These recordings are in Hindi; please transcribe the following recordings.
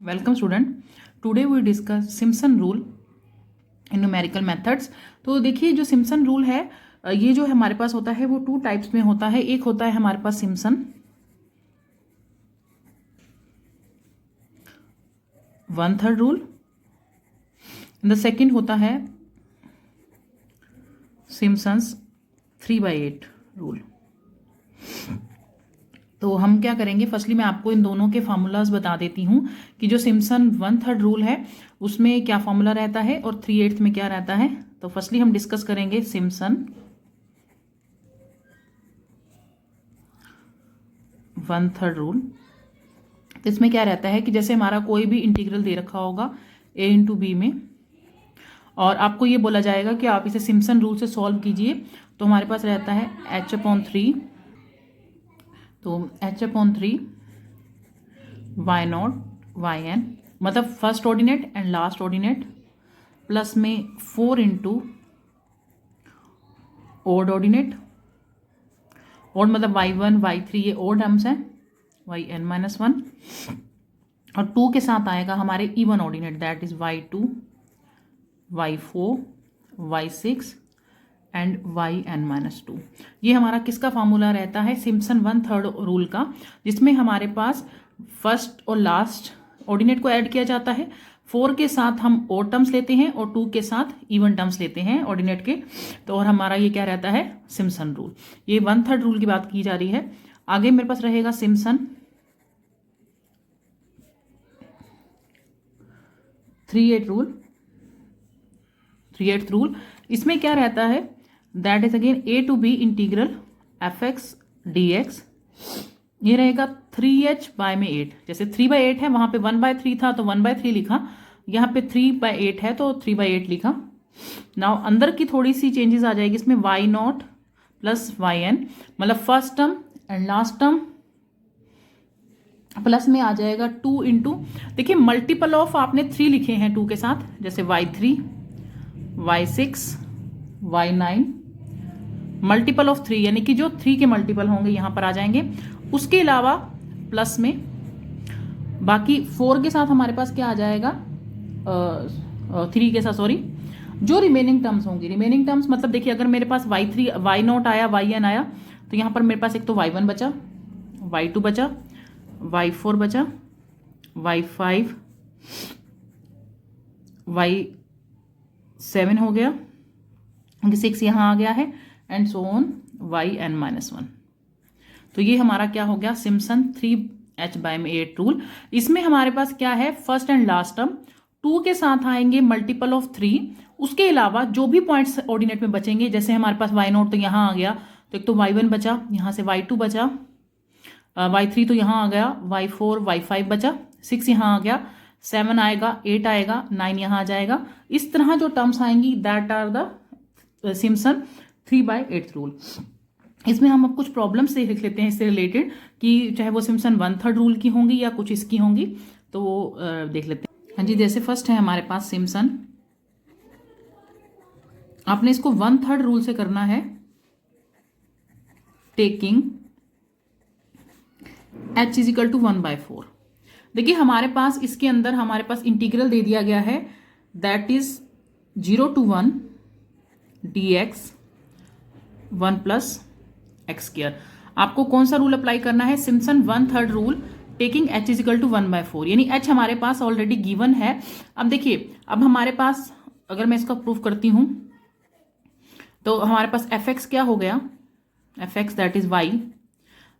Welcome student. Today we discuss Simpson rule in numerical methods. तो देखिए जो सिम्पसन रूल है ये जो हमारे पास होता है वो टू टाइप्स में होता है। एक होता है हमारे पास सिम्पसन 1/3 रूल, द सेकंड होता है सिम्पसन्स 3/8 रूल। तो हम क्या करेंगे, फर्स्टली मैं आपको इन दोनों के फार्मूलाज बता देती हूँ कि जो सिम्पसन 1/3 रूल है उसमें क्या फार्मूला रहता है और 3/8 में क्या रहता है। तो फर्स्टली हम डिस्कस करेंगे सिम्पसन 1/3 रूल। तो इसमें क्या रहता है कि जैसे हमारा कोई भी इंटीग्रल दे रखा होगा a इंटू बी में, और आपको ये बोला जाएगा कि आप इसे सिम्पसन रूल से सॉल्व कीजिए। तो हमारे पास रहता है h/3, तो h/3 y0 yn, मतलब first ordinate and last ordinate, plus में 4 इंटू ओड ऑर्डिनेट। ओड मतलब y1 y3 ये ओड टर्म्स हैं, yn-1, और 2 के साथ आएगा हमारे even ordinate, that is y2 y4 y6 and yn-2। ये हमारा किसका फार्मूला रहता है, सिम्पसन 1/3 रूल का, जिसमें हमारे पास फर्स्ट और लास्ट ऑर्डिनेट को ऐड किया जाता है। 4 के साथ हम ओड टर्म्स लेते हैं और 2 के साथ इवन टर्म्स लेते हैं ऑर्डिनेट के। तो और हमारा ये क्या रहता है, सिम्पसन रूल। ये 1/3 रूल की बात की जा रही है। आगे मेरे पास रहेगा सिम्पसन 3/8 रूल। 3/8 रूल, इसमें क्या रहता है, that is again a to b integral fx dx। ये रहेगा 3h बाय में 8। जैसे 3/8 है, वहां पे 1/3 था तो 1/3 लिखा, यहाँ पे 3/8 है तो 3/8 लिखा। नाउ अंदर की थोड़ी सी चेंजेस आ जाएगी इसमें, y0 प्लस yn, मतलब first term and last term, plus में आ जाएगा 2 इंटू, देखिए मल्टीपल ऑफ आपने 3 लिखे हैं 2 के साथ, जैसे y3 y6 y9, multiple of 3 यानी कि जो 3 के मल्टीपल होंगे यहां पर आ जाएंगे। उसके अलावा प्लस में बाकी 4 के साथ हमारे पास क्या आ जाएगा, 3 के साथ सॉरी, जो रिमेनिंग टर्म्स होंगी, रिमेनिंग टर्म्स मतलब देखिए अगर मेरे पास y3 y0 आया yn आया, तो यहां पर मेरे पास एक तो y1 बचा, y2 बचा, y4 बचा, y5 y7 हो गया, 6 यहाँ आ गया है, एंड सो ऑन yn-1। तो ये हमारा क्या हो गया, सिम्पसन 3h/8 रूल। इसमें हमारे पास क्या है, फर्स्ट एंड लास्ट टर्म 2 के साथ आएंगे मल्टीपल ऑफ 3। उसके अलावा जो भी पॉइंट्स ऑर्डिनेट में बचेंगे, जैसे हमारे पास y0 तो यहाँ आ गया, तो एक तो y1 बचा, यहाँ से y2 बचा, y3 तो यहाँ आ गया, y4 y5 बचा, 6 यहाँ आ गया, 7 आएगा, 8 आएगा, 9 यहाँ आ जाएगा। इस तरह जो टर्म्स आएंगी that are the Simpson 3/8 rule. इसमें हम अब कुछ प्रॉब्लम्स से लिख लेते हैं इससे रिलेटेड, कि चाहे वो सिम्पसन 1/3 रूल की होंगी या कुछ इसकी होंगी, तो वो देख लेते हैं। हाँ जी, जैसे फर्स्ट है हमारे पास सिम्पसन, आपने इसको 1/3 रूल से करना है, taking h is equal to 1/4। देखिए हमारे पास इसके अंदर हमारे पास इंटीग्रल दे दिया गया है, that is 0 to 1 dx 1 plus x²। आपको कौन सा रूल अप्लाई करना है, Simpson 1/3 rule, taking h is equal to 1/4, यानी h हमारे पास ऑलरेडी गिवन है। अब देखिए, अब हमारे पास अगर मैं इसका प्रूफ करती हूं तो हमारे पास fx क्या हो गया, fx दैट इज y,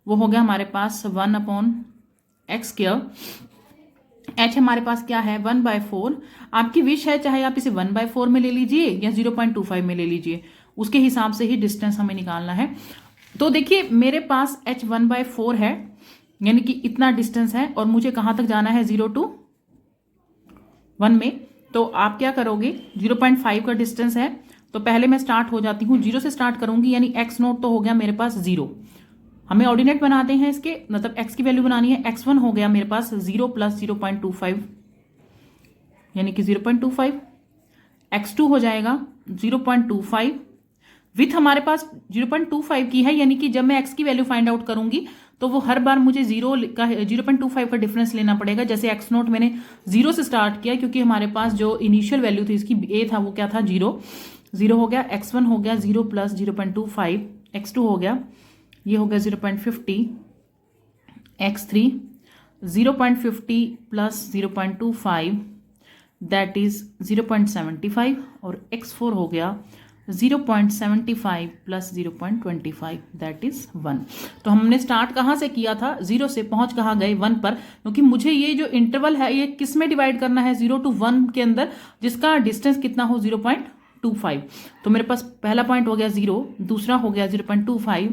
वो हो गया हमारे पास 1/x²। h हमारे पास क्या है, 1/4। आपकी विश है, चाहे आप इसे 1/4 में ले लीजिए या 0.25 में ले लीजिए, उसके हिसाब से ही डिस्टेंस हमें निकालना है। तो देखिए मेरे पास h 1/4 है, यानी कि इतना डिस्टेंस है, और मुझे कहाँ तक जाना है, 0 to 1 में। तो आप क्या करोगे, 0.5 का डिस्टेंस है, तो पहले मैं स्टार्ट हो जाती हूँ, 0 से स्टार्ट करूंगी, यानी x0 तो हो गया मेरे पास 0। हमें ऑर्डिनेट बनाते हैं इसके, मतलब x की वैल्यू बनानी है, x1 हो गया मेरे पास 0 प्लस 0.25 यानी कि 0.25, x2 हो जाएगा 0.25 विथ हमारे पास 0.25 की है, यानी कि जब मैं x की वैल्यू फाइंड आउट करूंगी तो वो हर बार मुझे 0.25 का डिफरेंस लेना पड़ेगा। जैसे एक्स नोट मैंने 0 से स्टार्ट किया, क्योंकि हमारे पास जो इनिशियल वैल्यू थी इसकी ए था, वो क्या था 0 हो गया। x1 हो गया 0 प्लस 0.25, x2 हो गया, ये हो गया 0.50, x3 0.50 प्लस 0.25 दैट इज 0.75, और x4 हो गया 0.75 प्लस 0.25 दैट इज 1। तो हमने स्टार्ट कहाँ से किया था, 0 से, पहुंच कहाँ गए 1 पर, क्योंकि मुझे ये जो इंटरवल है ये किस में डिवाइड करना है, 0 to 1 के अंदर, जिसका डिस्टेंस कितना हो 0.25। तो मेरे पास पहला पॉइंट हो गया 0, दूसरा हो गया 0.25,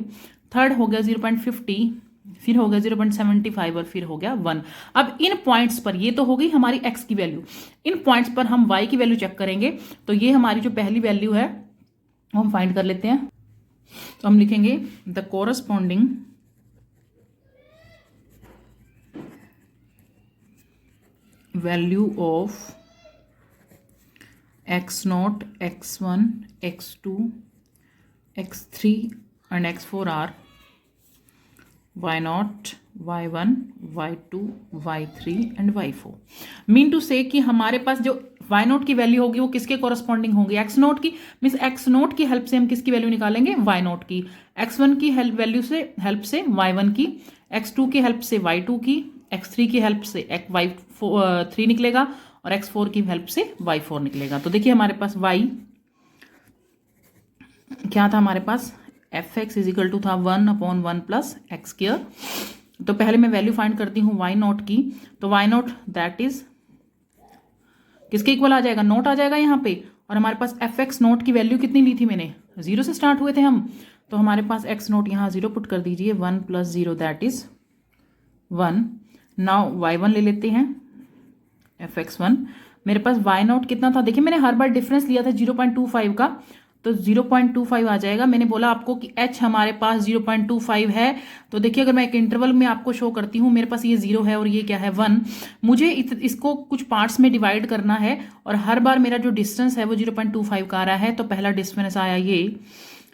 थर्ड हो गया 0.50, फिर हो गया 0.75 और फिर हो गया 1। अब इन पॉइंट्स पर, ये तो हो गई हमारी x की वैल्यू, इन पॉइंट्स पर हम y की वैल्यू चेक करेंगे। तो ये हमारी जो पहली वैल्यू है वो हम फाइंड कर लेते हैं। तो हम लिखेंगे the corresponding value of x0, x1, x2, x3 and x4 are y0, y1, y2, y3 and y4। Mean to say कि हमारे पास जो y0 की वैल्यू होगी वो किसके कोरस्पॉन्डिंग होगी, x0 की। मीन्स x0 की हेल्प से हम किसकी वैल्यू निकालेंगे, y0 की। x1 की हेल्प से y1 की, x2 की हेल्प से y2 की, x3 की हेल्प से y3 निकलेगा, और x4 की हेल्प से y4 निकलेगा। तो देखिए हमारे पास y क्या था, हमारे पास fx इज इक्वल टू था 1/1 प्लस एक्स स्क्वायर। तो पहले मैं वैल्यू फाइंड करती हूँ y0 की। तो y0 दैट इज किसके इक्वल आ जाएगा, नोट आ जाएगा यहाँ पे। और हमारे पास fx नोट की वैल्यू कितनी ली थी मैंने, 0 से स्टार्ट हुए थे हम। तो हमारे पास x नोट यहाँ 0 पुट कर दीजिए, 1 plus 0 that is 1। Now y1 ले लेते हैं, fx1। मेरे पास y0 कितना था, देखिए मैंने हर बार डिफरेंस लिया था 0.25 का, तो 0.25 आ जाएगा। मैंने बोला आपको कि h हमारे पास 0.25 है। तो देखिए अगर मैं एक इंटरवल में आपको शो करती हूँ, मेरे पास ये 0 है और ये क्या है 1। मुझे इसको कुछ पार्ट्स में डिवाइड करना है, और हर बार मेरा जो डिस्टेंस है वो 0.25 का आ रहा है। तो पहला डिस्टेंस आया ये,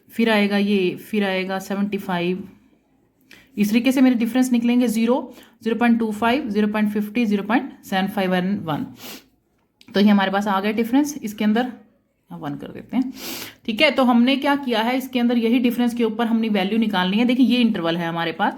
फिर आएगा ये, फिर आएगा 75। इस तरीके से मेरे डिफरेंस निकलेंगे 0, 0.25, 0.50, 0.75 एंड 1। तो ये हमारे पास आ गए डिफरेंस। इसके अंदर 1 कर देते हैं, ठीक है। तो हमने क्या किया है, इसके अंदर यही डिफरेंस के ऊपर हमने वैल्यू निकालनी है। देखिए ये इंटरवल है हमारे पास,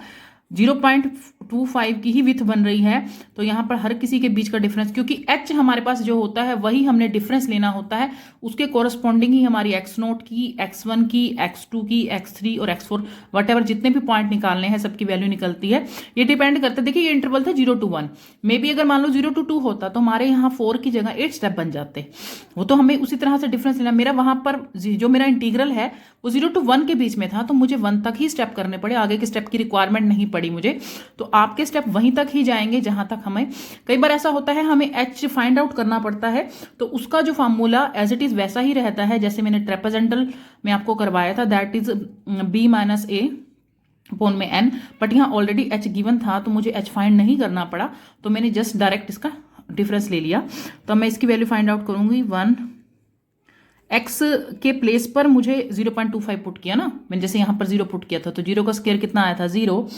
0.25 की ही विथ बन रही है। तो यहाँ पर हर किसी के बीच का डिफरेंस, क्योंकि h हमारे पास जो होता है वही हमने डिफरेंस लेना होता है, उसके कोरस्पॉन्डिंग ही हमारी x0 की, x1 की, x2 की, x3 और x4 वटेवर जितने भी पॉइंट निकालने हैं सबकी वैल्यू निकलती है। ये डिपेंड करता है, देखिए ये इंटरवल था 0 to 1, मे बी अगर मान लो 0 to 2 होता तो हमारे यहाँ 4 की जगह 8 स्टेप बन जाते। वो तो हमें उसी तरह से डिफरेंस लेना। मेरा वहां पर जो मेरा इंटीग्रल है वो 0 to 1 के बीच में था, तो मुझे 1 तक ही स्टेप करने पड़े, आगे के स्टेप की रिक्वायरमेंट नहीं पड़ी मुझे। तो आपके स्टेप वहीं तक ही जाएंगे जहां तक हमें, कई बार ऐसा होता है हमें h फाइंड आउट करना पड़ता है, तो उसका जो फार्मूला एज इट इज वैसा ही रहता है जैसे मैंने ट्रेपेजेंटल में आपको करवाया था, that is b minus a upon में n। बट यहाँ ऑलरेडी h गिवन था तो मुझे h फाइंड नहीं करना पड़ा, तो मैंने जस्ट डायरेक्ट इसका डिफरेंस ले लिया। तो मैं इसकी वैल्यू फाइंड आउट करूंगी 1। x के प्लेस पर मुझे 0.25 पुट किया ना मैंने, जैसे यहाँ पर 0 पुट किया था तो 0 का स्क्वायर कितना आया था 0।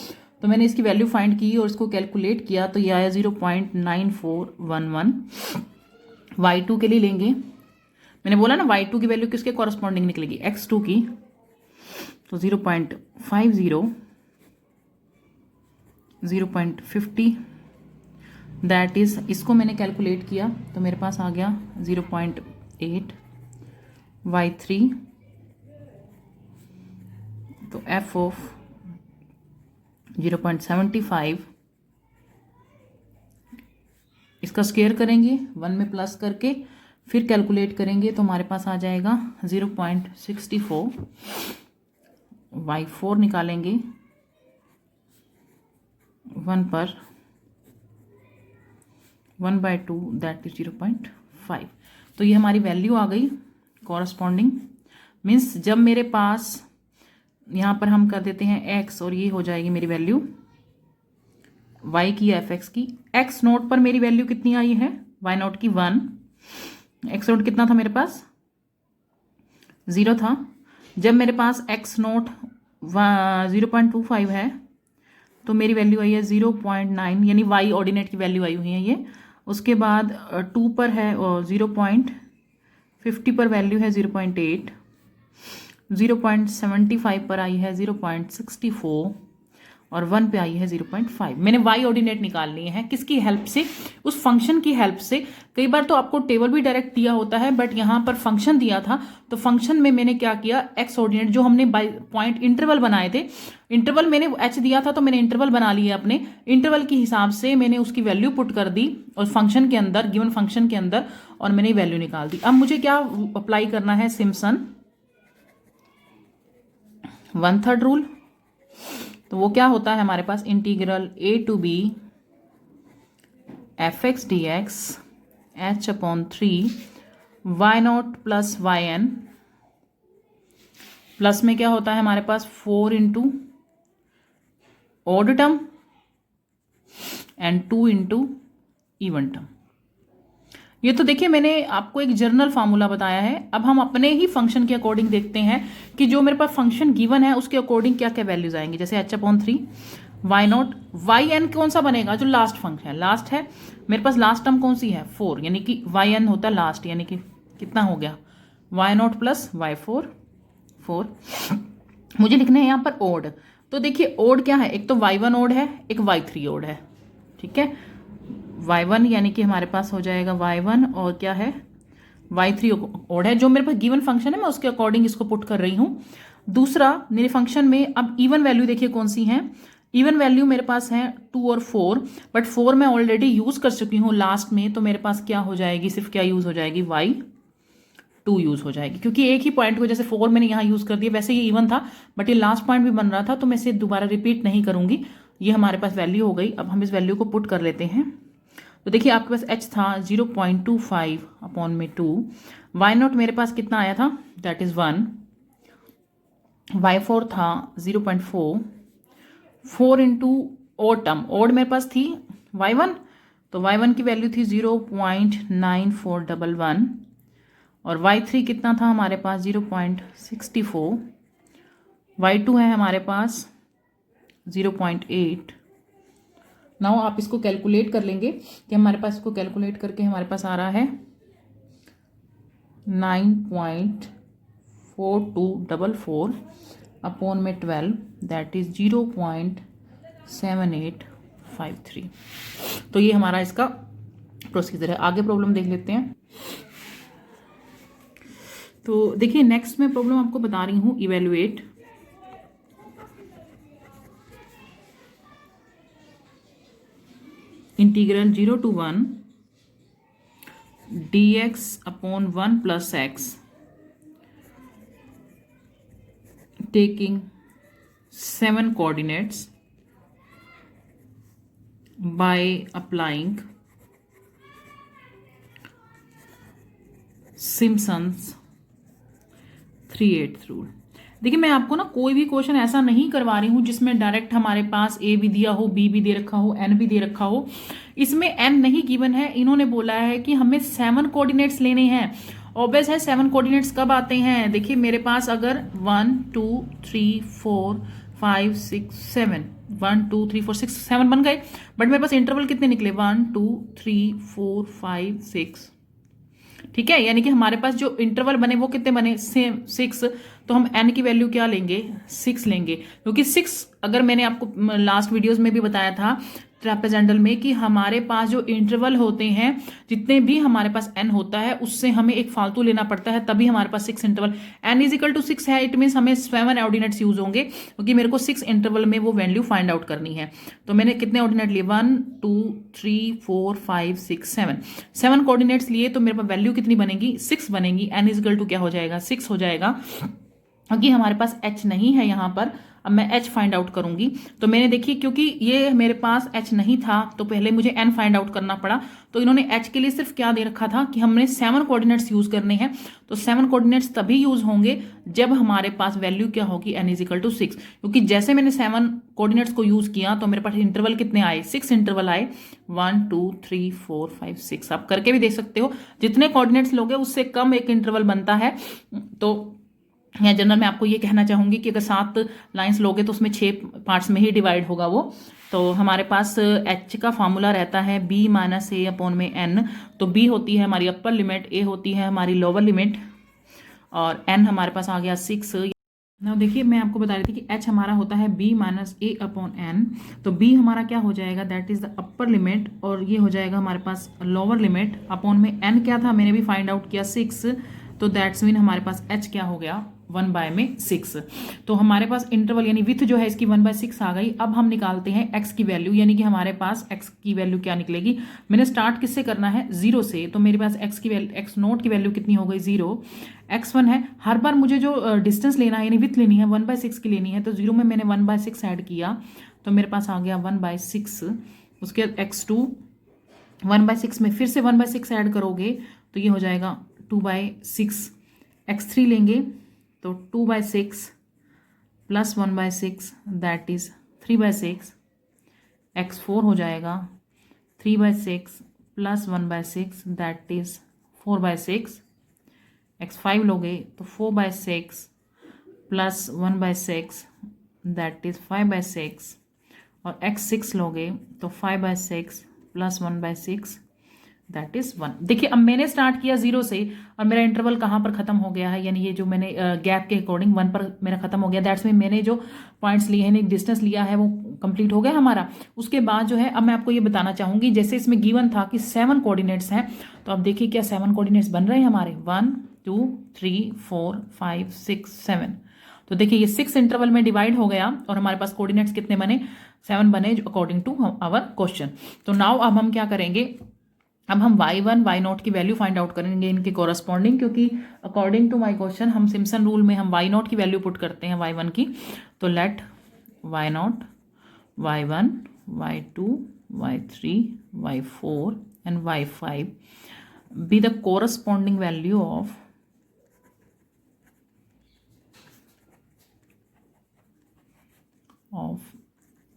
तो मैंने इसकी वैल्यू फाइंड की और इसको कैलकुलेट किया, तो ये आया 0.9411। y2 के लिए लेंगे, मैंने बोला ना y2 की वैल्यू किसके कॉरस्पॉन्डिंग निकलेगी, x2 की। तो 0.50, 0.50 दैट इज, इसको मैंने कैलकुलेट किया तो मेरे पास आ गया 0.8। y3 तो f ऑफ 0.75, इसका स्क्वायर करेंगे 1 में प्लस करके, फिर कैलकुलेट करेंगे तो हमारे पास आ जाएगा 0.64। y4 निकालेंगे 1 पर 1/2 दैट इज 0.5। तो ये हमारी वैल्यू आ गई कॉरस्पॉन्डिंग। मीन्स जब मेरे पास यहाँ पर हम कर देते हैं x और ये हो जाएगी मेरी वैल्यू y की fx की। x नोट पर मेरी वैल्यू कितनी आई है, y नोट की 1। x नोट कितना था मेरे पास 0 था। जब मेरे पास x नोट 0.25 है तो मेरी वैल्यू आई है 0.9, यानी वाई ऑर्डिनेट की वैल्यू आई हुई है ये। उसके बाद 2 पर है 0.50 पर वैल्यू है 0.8, 0.75 पर आई है 0.64 और 1 पे आई है 0.5। मैंने वाई ऑर्डिनेट निकाल लिए हैं किसकी हेल्प से, उस फंक्शन की हेल्प से। कई बार तो आपको टेबल भी डायरेक्ट दिया होता है, बट यहाँ पर फंक्शन दिया था, तो फंक्शन में मैंने क्या किया, एक्स ऑर्डिनेट जो हमने बाई पॉइंट इंटरवल बनाए थे, इंटरवल मैंने एच दिया था तो मैंने इंटरवल बना लिया अपने इंटरवल के हिसाब से, मैंने उसकी वैल्यू पुट कर दी और फंक्शन के अंदर, गिवन फंक्शन के अंदर, और मैंने वैल्यू निकाल दी। अब मुझे क्या अप्लाई करना है, सिम्पसन 1/3 रूल। तो वो क्या होता है हमारे पास, integral a to b fx dx h/3 y0 plus yn, plus में क्या होता है हमारे पास 4 into odd term and 2 into even term. ये तो देखिए मैंने आपको एक जनरल फार्मूला बताया है। अब हम अपने ही फंक्शन के अकॉर्डिंग देखते हैं कि जो मेरे पास फंक्शन गिवन है उसके अकॉर्डिंग क्या क्या वैल्यूज आएंगी। जैसे h/3 y0 yn कौन सा बनेगा, जो लास्ट फंक्शन है, लास्ट है मेरे पास, लास्ट टर्म कौन सी है 4, यानी कि yn होता है लास्ट, यानी कि कितना हो गया y0 प्लस y4 4। मुझे लिखने हैं यहाँ पर ओड। तो देखिए ओड क्या है, एक तो y1 ओड है, एक y3 ओड है, ठीक है। y1 यानी कि हमारे पास हो जाएगा y1 और क्या है y3 ओड है, जो मेरे पास गिवन फंक्शन है मैं उसके अकॉर्डिंग इसको पुट कर रही हूँ। दूसरा मेरे फंक्शन में अब इवन वैल्यू देखिए कौन सी है, इवन वैल्यू मेरे पास है 2 और 4, बट 4 मैं ऑलरेडी यूज कर चुकी हूँ लास्ट में, तो मेरे पास क्या हो जाएगी, सिर्फ क्या यूज हो जाएगी, y2 यूज हो जाएगी, क्योंकि एक ही पॉइंट को जैसे 4 मैंने यहाँ यूज कर दिया, वैसे ये इवन था बट ये लास्ट पॉइंट भी बन रहा था, तो मैं इसे दोबारा रिपीट नहीं करूंगी। ये हमारे पास वैल्यू हो गई। अब हम इस वैल्यू को पुट कर लेते हैं। तो देखिए आपके पास h था 0.25 अपॉन में 2, y0 मेरे पास कितना आया था, दैट इज 1, y4 था 0.4, 4 इंटू ओड टर्म, ओड मेरे पास थी y1, तो y1 की वैल्यू थी 0.9411 और y3 कितना था हमारे पास 0.64, y2 है हमारे पास 0.8। नाउ आप इसको कैलकुलेट कर लेंगे कि हमारे पास, इसको कैलकुलेट करके हमारे पास आ रहा है 9.4244 अपॉन में 12, दैट इज 0.7853। तो ये हमारा इसका प्रोसीजर है। आगे प्रॉब्लम देख लेते हैं। तो देखिए नेक्स्ट मैं प्रॉब्लम आपको बता रही हूँ, evaluate integral 0 to 1 dx upon 1 plus x taking 7 coordinates by applying Simpson's 3/8 rule। देखिए मैं आपको ना कोई भी क्वेश्चन ऐसा नहीं करवा रही हूं जिसमें डायरेक्ट हमारे पास ए भी दिया हो, बी भी दे रखा हो, एन भी दे रखा हो। इसमें एन नहीं गिवन है, इन्होंने बोला है कि हमें 7 कोऑर्डिनेट्स लेने हैं। ऑब्वियस है 7 कोऑर्डिनेट्स कब आते हैं, देखिए मेरे पास अगर 1 2 3 4 5 6 7 1 2 3 4 6 7 बन गए, बट मेरे पास इंटरवल कितने निकले 1 2 3 4 5 6, ठीक है। यानी कि हमारे पास जो इंटरवल बने वो कितने बने, सेम 6। तो हम n की वैल्यू क्या लेंगे, 6 लेंगे, क्योंकि 6 अगर मैंने आपको लास्ट वीडियोस में भी बताया था ट्रेपेजोइडल में कि हमारे पास जो इंटरवल होते हैं, जितने भी हमारे पास n होता है उससे हमें एक फालतू लेना पड़ता है, तभी हमारे पास 6 इंटरवल, n इजिकल टू 6 है, इट मीन्स हमें 7 ऑर्डिनेट्स यूज होंगे, क्योंकि मेरे को 6 इंटरवल में वो वैल्यू फाइंड आउट करनी है। तो मैंने कितने ऑर्डिनेट लिए 1 2 3 4 5 6 7 कोऑर्डिनेट्स लिए, तो मेरे पास वैल्यू कितनी बनेगी 6 बनेगी। n इजिकल टू क्या हो जाएगा 6 हो जाएगा, क्योंकि हमारे पास h नहीं है यहाँ पर। अब मैं h फाइंड आउट करूंगी, तो मैंने देखिए क्योंकि ये मेरे पास h नहीं था तो पहले मुझे n फाइंड आउट करना पड़ा। तो इन्होंने h के लिए सिर्फ क्या दे रखा था कि हमने 7 कोऑर्डिनेट्स यूज करने हैं, तो 7 कोऑर्डिनेट्स तभी यूज होंगे जब हमारे पास वैल्यू क्या होगी n इजिकल टू 6, क्योंकि जैसे मैंने 7 कोऑर्डिनेट्स को यूज किया तो मेरे पास इंटरवल कितने आए, 6 इंटरवल आए, 1 2 3 4 5 6। आप करके भी देख सकते हो, जितने कोऑर्डिनेट्स लोगे उससे कम एक इंटरवल बनता है। तो या जनरल मैं आपको ये कहना चाहूंगी कि अगर 7 लाइंस लोगे तो उसमें 6 पार्ट्स में ही डिवाइड होगा वो तो हमारे पास h का फॉर्मूला रहता है b माइनस ए अपॉन में n। तो b होती है हमारी अपर लिमिट, a होती है हमारी लोअर लिमिट, और n हमारे पास आ गया 6। ना देखिए मैं आपको बता रही थी कि h हमारा होता है b माइनस ए अपॉन n। तो b हमारा क्या हो जाएगा, that is the upper limit, और ये हो जाएगा हमारे पास लोअर लिमिट, अपॉन में n क्या था मैंने भी फाइंड आउट किया 6। तो दैट्स मीन हमारे पास h क्या हो गया 1/6। तो हमारे पास इंटरवल यानी विथ जो है इसकी 1/6 आ गई। अब हम निकालते हैं x की वैल्यू, यानी कि हमारे पास x की वैल्यू क्या निकलेगी। मैंने स्टार्ट किससे करना है, 0 से। तो मेरे पास x की वैल्यू, x नोट की वैल्यू कितनी हो गई 0। x1 है, हर बार मुझे जो डिस्टेंस लेना है यानी विथ लेनी है 1/6 की लेनी है, तो 0 में मैंने 1/6 ऐड किया, तो मेरे पास आ गया 1/6। उसके बाद x2 1/6 में फिर से 1/6 ऐड करोगे तो ये हो जाएगा 2/6। x3 लेंगे तो 2/6 प्लस 1/6 दैट इज 3/6। x4 हो जाएगा 3/6 प्लस 1/6 दैट इज 4/6। x5 लोगे तो 4/6 प्लस 1/6 दैट इज 5/6, और x6 लोगे तो 5/6 प्लस 1/6 दैट इज 1। देखिए अब मैंने स्टार्ट किया 0 से, और मेरा इंटरवल कहाँ पर खत्म हो गया है, यानी ये जो मैंने गैप के अकॉर्डिंग 1 पर मेरा खत्म हो गया। दैट्स मीन मैंने जो पॉइंट्स लिए हैं, डिस्टेंस लिया है, वो कंप्लीट हो गया हमारा। उसके बाद जो है अब मैं आपको ये बताना चाहूंगी, जैसे इसमें गिवन था कि 7 कोऑर्डिनेट्स हैं, तो अब देखिए क्या 7 कोऑर्डिनेट्स बन रहे हैं हमारे, 1 2 3 4 5 6 7। तो देखिए ये 6 इंटरवल में डिवाइड हो गया, और हमारे पास कोऑर्डिनेट्स कितने बने, 7 बने अकॉर्डिंग टू आवर क्वेश्चन। तो नाउ अब हम क्या करेंगे, अब हम y1 y0 की वैल्यू फाइंड आउट करेंगे इनके कॉरस्पॉन्डिंग, क्योंकि अकॉर्डिंग टू माय क्वेश्चन हम सिम्पसन रूल में हम y0 की वैल्यू पुट करते हैं y1 की। तो let y0 y1 y2 y3 y4 and y5 be the corresponding value of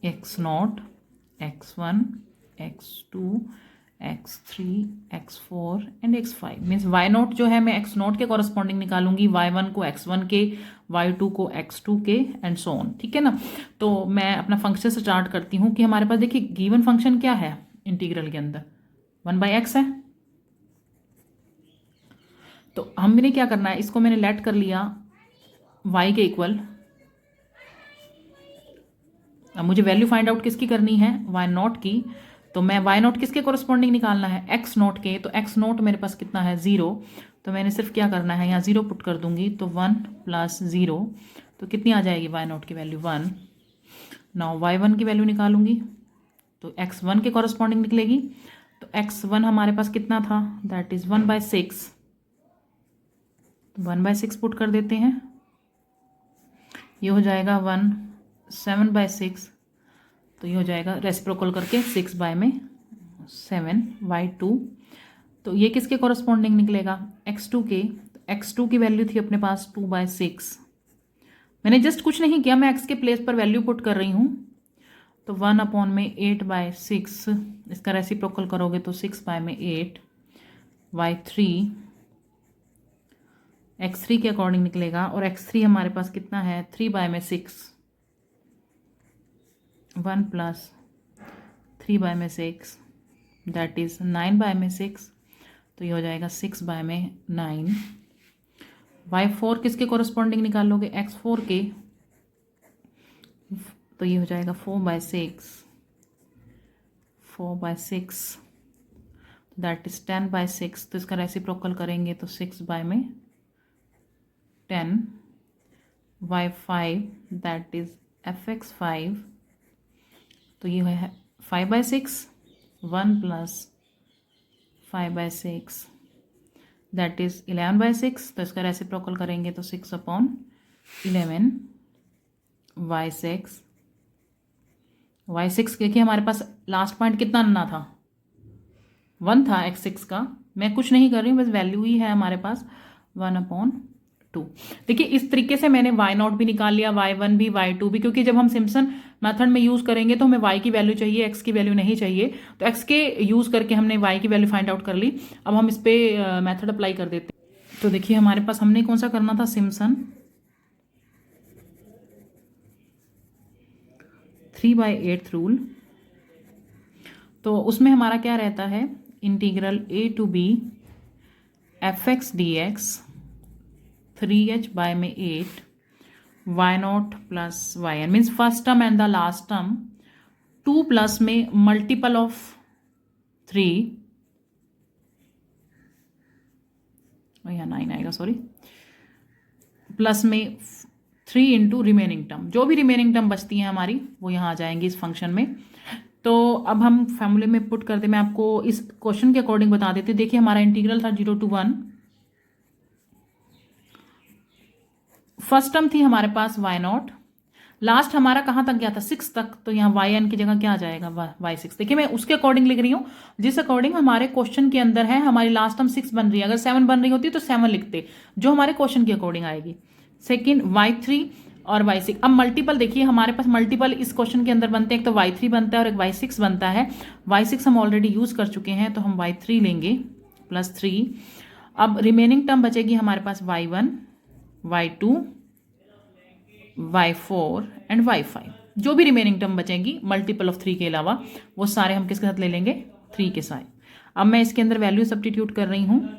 x0 x1 x2 x3 x4 and x5। Means y0 जो है मैं x0 के कॉरस्पॉन्डिंग निकालूंगी, y1 को x1 के, y2 को x2 के, एंड सो ऑन। ठीक है ना। तो मैं अपना फंक्शन से स्टार्ट करती हूँ कि हमारे पास देखिए गिवन फंक्शन क्या है इंटीग्रल के अंदर, 1/x है। तो हमने क्या करना है, इसको मैंने लेट कर लिया y के इक्वल। अब मुझे वैल्यू फाइंड आउट किसकी करनी है, y0 की। तो मैं y0 किसके कॉरस्पॉन्डिंग निकालना है, x0 के। तो x0 मेरे पास कितना है 0, तो मैंने सिर्फ क्या करना है यहाँ 0 पुट कर दूंगी, तो 1 प्लस 0, तो कितनी आ जाएगी y0 की वैल्यू 1। नाउ y1 की वैल्यू निकालूंगी तो x1 के कॉरस्पॉन्डिंग निकलेगी। तो x1 हमारे पास कितना था, दैट इज 1/6। 1/6 पुट कर देते हैं, ये हो जाएगा 1 7/6। तो ये हो जाएगा रेसिप्रोकल करके 6/7 y2। तो ये किसके कॉरस्पॉन्डिंग निकलेगा, x2 के। तो x2 की वैल्यू थी अपने पास 2/6। मैंने जस्ट कुछ नहीं किया, मैं x के प्लेस पर वैल्यू पुट कर रही हूँ। तो 1/8/6, इसका रेसिप्रोकल करोगे तो 6/8 y3 x3 के अकॉर्डिंग निकलेगा, और x3 हमारे पास कितना है 3/6, 1 प्लस 3/6 दैट इज 9/6। तो ये हो जाएगा 6/9। y4 किसके कॉरस्पॉन्डिंग निकालोगे, x4 के। तो ये हो जाएगा 4/6, 4/6 दैट इज 10/6। तो इसका रेसिप्रोकल करेंगे तो 6/10। y5 that is fx5। तो ये है 5/6, 1 प्लस 5/6 दैट इज 11/6। तो इसका रेसिप्रोकल करेंगे तो 6/11। y6 देखिए हमारे पास लास्ट पॉइंट कितना आना था, 1 था x6 का। मैं कुछ नहीं कर रही हूँ, बस वैल्यू ही है हमारे पास 1/2। देखिए इस तरीके से मैंने y0 भी निकाल लिया, y1 भी, y2 भी, क्योंकि जब हम सिम्पसन मेथड में यूज करेंगे तो हमें y की वैल्यू चाहिए, x की वैल्यू नहीं चाहिए। तो x के यूज करके हमने y की वैल्यू फाइंड आउट कर ली। अब हम इस पे मेथड अप्लाई कर देते हैं। तो देखिए हमारे पास हमने कौन सा करना था, सिम्पसन 3/8 रूल। तो उसमें हमारा क्या रहता है, integral a to b fx dx 3h by में 8 y0 plus yn means first term and the last term 2 plus में मल्टीपल ऑफ 3, यहाँ 9 आएगा सॉरी, प्लस में 3 इंटू रिमेनिंग टर्म, जो भी रिमेनिंग टर्म बचती हैं हमारी वो यहाँ आ जाएंगी इस फंक्शन में। तो अब हम फॉर्मूले में पुट करते, मैं आपको इस क्वेश्चन के अकॉर्डिंग बता देती हूँ। देखिए हमारा इंटीग्रल था 0 to 1, फर्स्ट टर्म थी हमारे पास y0, लास्ट हमारा कहाँ तक गया था 6 तक, तो यहाँ yn की जगह क्या आ जाएगा y6। देखिए मैं उसके अकॉर्डिंग लिख रही हूँ जिस अकॉर्डिंग हमारे क्वेश्चन के अंदर है। हमारी लास्ट टर्म 6 बन रही है, अगर 7 बन रही होती तो 7 लिखते, जो हमारे क्वेश्चन के अकॉर्डिंग आएगी। सेकेंड y3 और y6, अब मल्टीपल देखिए हमारे पास मल्टीपल इस क्वेश्चन के अंदर बनते हैं, एक तो y3 बनता है और एक y6 बनता है। y6 हम ऑलरेडी यूज कर चुके हैं तो हम y3 लेंगे प्लस 3। अब रिमेनिंग टर्म बचेगी हमारे पास y1, y2, y4 and y5, जो भी रिमेनिंग टर्म बचेंगी मल्टीपल ऑफ 3 के अलावा वो सारे हम किसके साथ ले लेंगे, 3 के साथ। अब मैं इसके अंदर वैल्यू सब्स्टिट्यूट कर रही हूँ।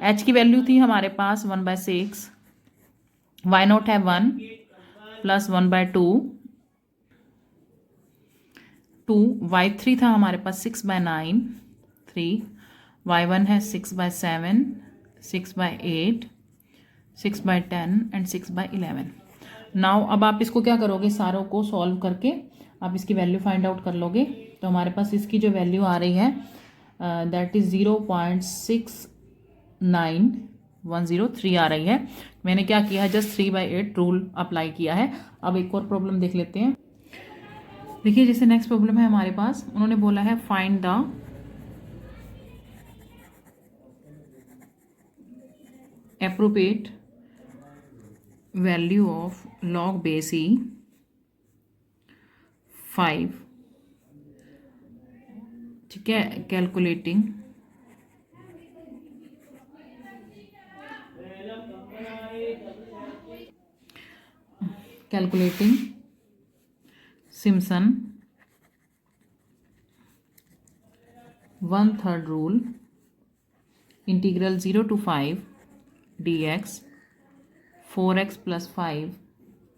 h की वैल्यू थी हमारे पास 1/6, y0 है 1 प्लस 1/2, y3 था हमारे पास 6/9, 3, y1 है 6/7, 6/8, 6/10 एंड 6/11। नाउ अब आप इसको क्या करोगे, सारों को सॉल्व करके आप इसकी वैल्यू फाइंड आउट कर लोगे। तो हमारे पास इसकी जो वैल्यू आ रही है दैट इज 0.69103 आ रही है। मैंने क्या किया है, जस्ट 3/8 रूल अप्लाई किया है। अब एक और प्रॉब्लम देख लेते हैं। देखिए जैसे नेक्स्ट प्रॉब्लम है हमारे पास, उन्होंने बोला है find the appropriate value of log base e 5, ठीक है, calculating Simpson 1/3 rule, integral 0 to 5 dx 4x plus 5,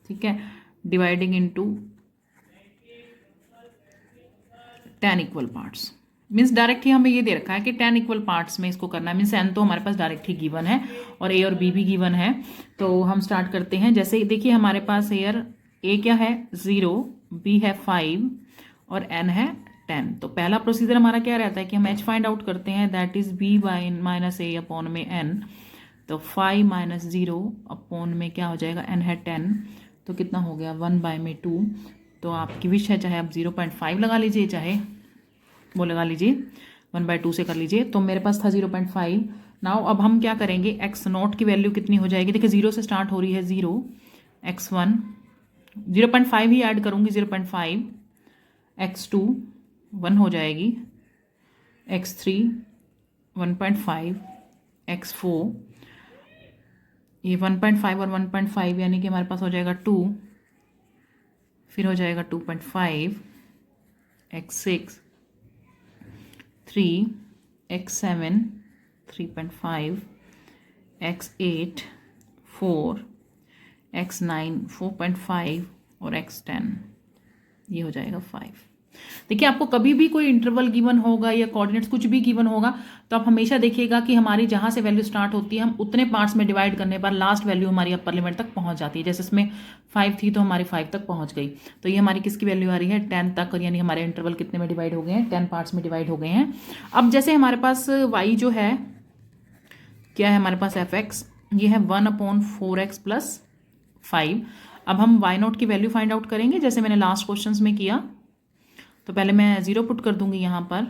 ठीक है, dividing into 10 equal parts. Means direct ही हमें ये दे रखा है कि 10 इक्वल पार्ट्स में इसको करना है। मीन्स n तो हमारे पास डायरेक्ट ही गिवन है और a और b भी गिवन है। तो हम स्टार्ट करते हैं। जैसे देखिए हमारे पास हेयर a क्या है 0, b है 5 और n है 10। तो पहला प्रोसीजर हमारा क्या रहता है कि हम h फाइंड आउट करते हैं, that is b by minus a upon में n। तो 5 माइनस 0 अपॉन में क्या हो जाएगा, n है 10, तो कितना हो गया 1/2। तो आपकी विश है, चाहे आप 0.5 लगा लीजिए, चाहे वो लगा लीजिए 1/2 से कर लीजिए। तो मेरे पास था 0.5। नाउ अब हम क्या करेंगे, x0 की वैल्यू कितनी हो जाएगी, देखिए 0 से स्टार्ट हो रही है 0, x1 0.5 ही ऐड करूँगी, 0.5, x2 1 हो जाएगी, x3 1.5, x4 ये 1.5 और 1.5 यानी कि हमारे पास हो जाएगा 2, फिर हो जाएगा 2.5, x6 3, x7 3.5, x8 4, x9 4.5 और x10 ये हो जाएगा 5। देखिए आपको कभी भी कोई इंटरवल गिवन होगा या कोऑर्डिनेट्स कुछ भी गिवन होगा तो आप हमेशा देखिएगा कि हमारी जहाँ से वैल्यू स्टार्ट होती है हम उतने पार्ट्स में डिवाइड करने पर लास्ट वैल्यू हमारी अपर लिमिट तक पहुँच जाती है। जैसे इसमें 5 थी तो हमारी 5 तक पहुँच गई। तो ये हमारी किसकी वैल्यू आ रही है 10 तक, और यानी हमारे इंटरवल कितने में डिवाइड हो गए हैं, 10 पार्ट्स में डिवाइड हो गए हैं। अब जैसे हमारे पास y जो है क्या है हमारे पास fx, ये है 1/4x प्लस 5। अब हम y0 की वैल्यू फाइंड आउट करेंगे जैसे मैंने लास्ट क्वेश्चंस में किया। तो पहले मैं 0 पुट कर दूंगी यहाँ पर।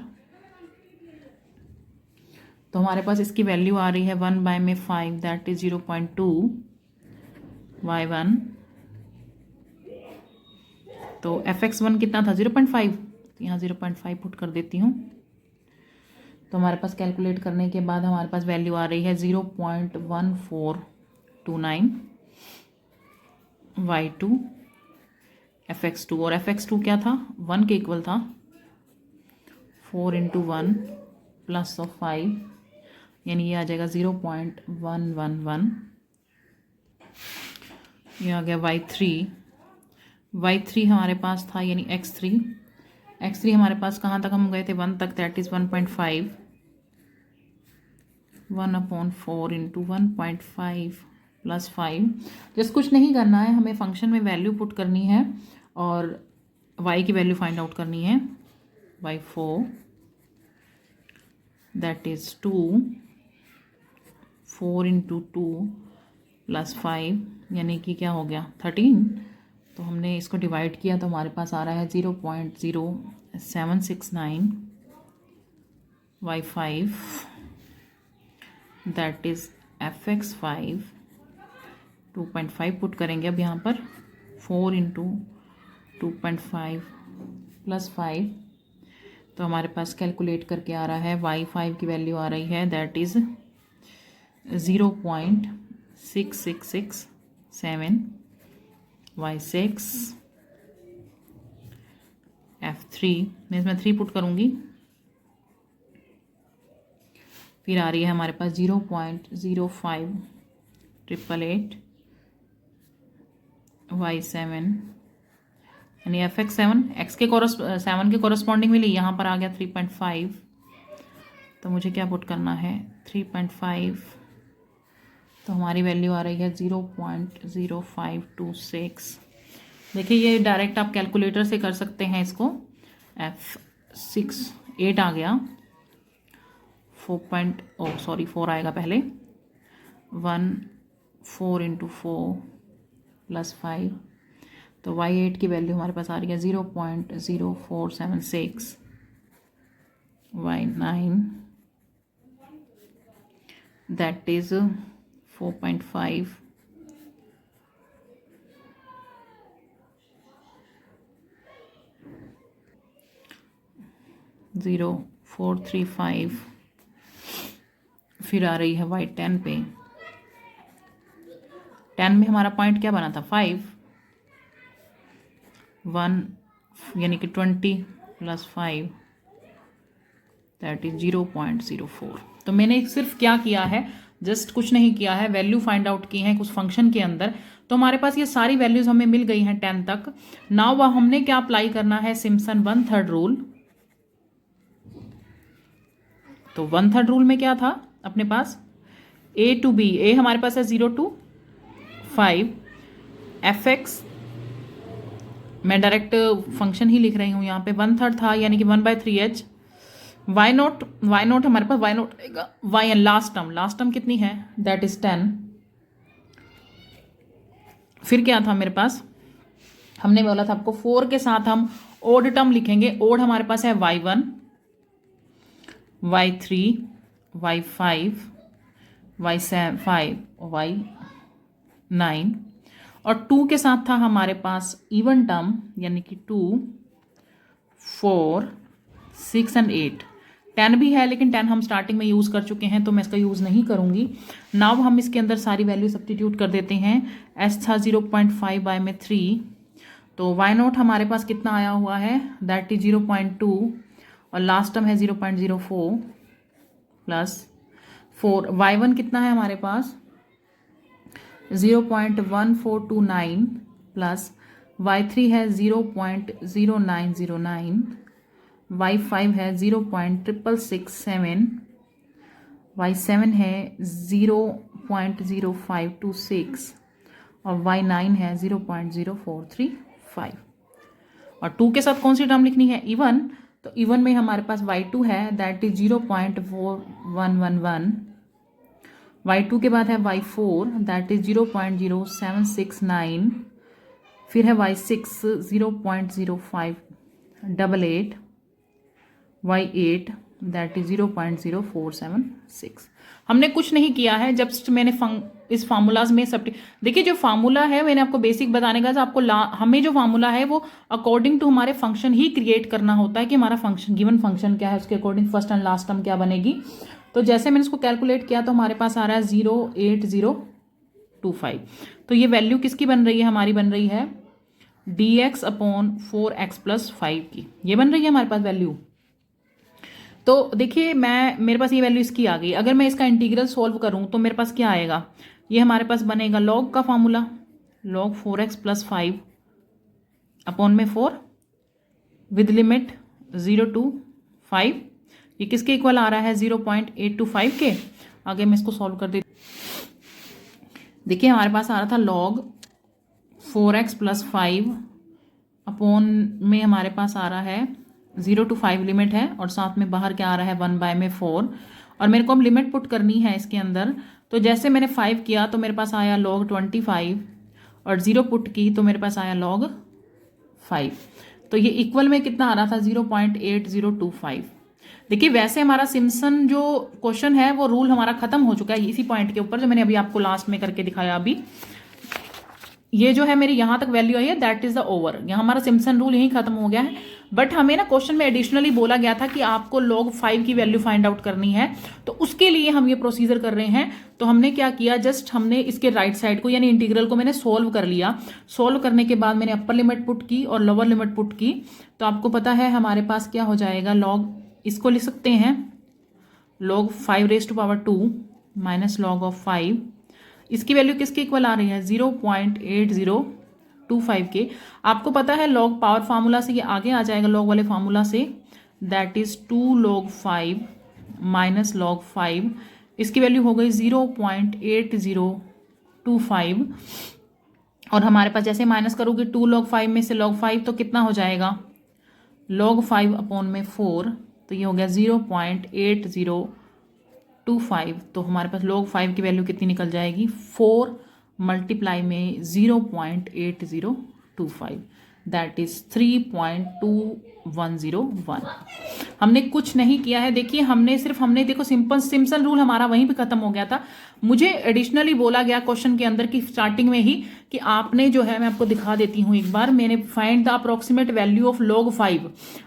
तो हमारे पास इसकी वैल्यू आ रही है 1/5 दैट इज 0.2 y1। तो fx1 कितना था 0.5, तो यहाँ 0.5 पुट कर देती हूँ। तो हमारे पास कैलकुलेट करने के बाद हमारे पास वैल्यू आ रही है 0.1429 y2 fx2, और fx2 क्या था 1 के इक्वल था, 4 इंटू 1 प्लस ऑफ 5, यानी ये आ जाएगा 0.111। ये आ गया y3 हमारे पास था यानी x3 हमारे पास कहाँ तक हम गए थे, 1 तक, that is 1.5, 1/4 into 1.5 plus 5। Just कुछ नहीं करना है, हमें फंक्शन में वैल्यू पुट करनी है और y की वैल्यू फाइंड आउट करनी है। y4 that is 2, 4 into 2 plus 5, यानी कि क्या हो गया 13। तो हमने इसको डिवाइड किया तो हमारे पास आ रहा है 0.0769 y5 that is fx5 2.5 put करेंगे अब यहाँ पर, 4 इंटू 2.5 प्लस 5, तो हमारे पास कैलकुलेट करके आ रहा है y5 की वैल्यू आ रही है दैट इज़ 0.6667, y6 f3 मैं इसमें 3 पुट करूँगी, फिर आ रही है हमारे पास 0.0588 y7 यानी fx7 x के 7 के कॉरस्पॉन्डिंग मिली, यहाँ पर आ गया 3.5, तो मुझे क्या पुट करना है 3.5, तो हमारी वैल्यू आ रही है 0.0526। देखिए ये डायरेक्ट आप कैलकुलेटर से कर सकते हैं इसको। f8 आ गया, 4 आएगा पहले, 4 इंटू 4 प्लस 5, तो y8 की वैल्यू हमारे पास आ रही है 0.0476, y9 दैट इज़ 4.5, 0.435, फिर आ रही है y10 पे, 10 में हमारा पॉइंट क्या बना था 5, 1 यानी कि 20 प्लस 5 दैट इज 0.04। तो मैंने सिर्फ क्या किया है, जस्ट कुछ नहीं किया है, वैल्यू फाइंड आउट की है कुछ फंक्शन के अंदर, तो हमारे पास ये सारी वैल्यूज हमें मिल गई हैं 10 तक। नाउ वह हमने क्या अप्लाई करना है, सिम्पसन 1/3 रूल। तो 1/3 रूल में क्या था अपने पास, a टू b, a हमारे पास है 0 to 5, fx मैं डायरेक्ट फंक्शन ही लिख रही हूँ यहाँ पे, 1/3 था यानी कि 1/3h, y0 हमारे पास y0 आएगा, y लास्ट टर्म कितनी है दैट इज 10। फिर क्या था मेरे पास, हमने बोला था आपको 4 के साथ हम ओड टर्म लिखेंगे, ओड हमारे पास है y1, y3, y5, y5, y9, और 2 के साथ था हमारे पास इवन टर्म यानी कि 2, 4, 6 एंड 8। 10 भी है लेकिन 10 हम स्टार्टिंग में यूज़ कर चुके हैं तो मैं इसका यूज़ नहीं करूँगी। नाउ हम इसके अंदर सारी वैल्यू सब्स्टिट्यूट कर देते हैं। एस था 0.5 बाय में 3, तो y0 हमारे पास कितना आया हुआ है दैट इज 0.2 और लास्ट टर्म है 0.04 प्लस 4, y1 कितना है हमारे पास 0.1429 प्लस y3 है 0.0909, y5 है 0.667, y7 है 0.0526 और y9 है 0.0435। और 2 के साथ कौन सी टर्म लिखनी है इवन, तो इवन में हमारे पास y2 है दैट इज 0.4111, y2 के बाद है y4 दैट इज 0.0769, फिर है y6 0.0588, y8 दैट इज 0.0476। हमने कुछ नहीं किया है, जस्ट मैंने इस फार्मूलाज में सब देखिए, जो फार्मूला है मैंने आपको बेसिक बताने का, आपको हमें जो फार्मूला है वो अकॉर्डिंग टू हमारे फंक्शन ही क्रिएट करना होता है कि हमारा फंक्शन गिवन फंक्शन क्या है, उसके according first and last term क्या बनेगी। तो जैसे मैंने इसको कैलकुलेट किया तो हमारे पास आ रहा है 0.8025। तो ये वैल्यू किसकी बन रही है, हमारी बन रही है dx/4x + 5 की, ये बन रही है हमारे पास वैल्यू। तो देखिए मेरे पास ये वैल्यू इसकी आ गई। अगर मैं इसका इंटीग्रल सॉल्व करूं तो मेरे पास क्या आएगा, ये हमारे पास बनेगा लॉग का फॉर्मूला, log 4x + 5 अपॉन में 4 विद लिमिट 0 to 5। ये किसके इक्वल आ रहा है, 0.825 के। आगे मैं इसको सॉल्व कर देती। देखिए हमारे पास आ रहा था log 4x + 5 अपॉन में हमारे पास आ रहा है 0 to 5 लिमिट है, और साथ में बाहर क्या आ रहा है 1/4। और मेरे को अब लिमिट पुट करनी है इसके अंदर। तो जैसे मैंने 5 किया तो मेरे पास आया log 25, और 0 पुट की तो मेरे पास आया log 5। तो ये इक्वल में कितना आ रहा था, 0.8025। देखिए वैसे हमारा सिम्पसन जो क्वेश्चन है वो रूल हमारा खत्म हो चुका है इसी पॉइंट के ऊपर, जो मैंने अभी आपको लास्ट में करके दिखाया। अभी ये जो है मेरी यहाँ तक वैल्यू आई है, दैट इज द ओवर। यहाँ हमारा सिम्पसन रूल यहीं खत्म हो गया है। बट हमें ना क्वेश्चन में एडिशनली बोला गया था कि आपको log 5 की वैल्यू फाइंड आउट करनी है, तो उसके लिए हम ये प्रोसीजर कर रहे हैं। तो हमने क्या किया, जस्ट हमने इसके राइट साइड को यानी इंटीग्रल को मैंने सोल्व कर लिया। सोल्व करने के बाद मैंने अपर लिमिट पुट की और लोअर लिमिट पुट की। तो आपको पता है हमारे पास क्या हो जाएगा, log, इसको लिख सकते हैं log 5⁻² माइनस log of 5। इसकी वैल्यू किसके इक्वल आ रही है, 0.8025 के। आपको पता है log पावर फार्मूला से ये आगे आ जाएगा, log वाले फार्मूला से, that is 2 log 5 minus log 5। इसकी वैल्यू हो गई 0.8025। और हमारे पास जैसे माइनस करोगे 2 log 5 में से log 5 तो कितना हो जाएगा, log 5 अपॉन में 4। तो ये हो गया 0.8025। तो हमारे पास log 5 की वैल्यू कितनी निकल जाएगी, 4 मल्टीप्लाई में 0.8025, दैट इज 3.2101। हमने कुछ नहीं किया है। देखिए हमने देखो सिम्पसन रूल हमारा वहीं पे खत्म हो गया था। मुझे एडिशनली बोला गया क्वेश्चन के अंदर की स्टार्टिंग में ही कि आपने जो है, मैं आपको दिखा देती हूँ एक बार, मैंने find the approximate value of log 5।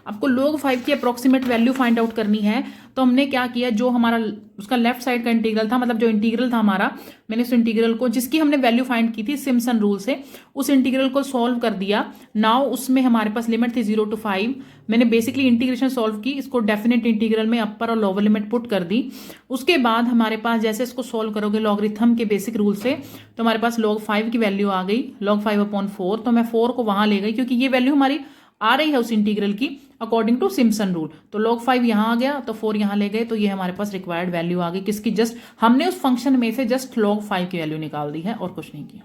आपको log 5 की अप्रोक्सीमेट वैल्यू फाइंड आउट करनी है। तो हमने क्या किया, जो हमारा उसका लेफ्ट साइड का इंटीग्रल था, मतलब जो इंटीग्रल था हमारा, मैंने उस इंटीग्रल को जिसकी हमने वैल्यू फाइंड की थी सिम्पसन रूल से, उस इंटीग्रल को सॉल्व कर दिया। नाउ उसमें हमारे पास लिमिट थी 0 to 5। मैंने बेसिकली इंटीग्रेशन सॉल्व की, इसको डेफिनेट इंटीग्रल में अपर और लोअर लिमिट पुट कर दी। उसके बाद हमारे पास जैसे इसको सॉल्व करोगे लॉगरिथम के बेसिक रूल से, तो हमारे पास log 5 की वैल्यू आ गई, log 5/4। तो मैं 4 को वहां ले गई क्योंकि ये वैल्यू हमारी आ रही है उस इंटीग्रल की अकॉर्डिंग टू सिम्पसन रूल। तो log 5 यहाँ आ गया, तो 4 यहाँ ले गए, तो ये हमारे पास रिक्वायर्ड वैल्यू आ गई किसकी, जस्ट हमने उस फंक्शन में से जस्ट log 5 की वैल्यू निकाल दी है और कुछ नहीं किया।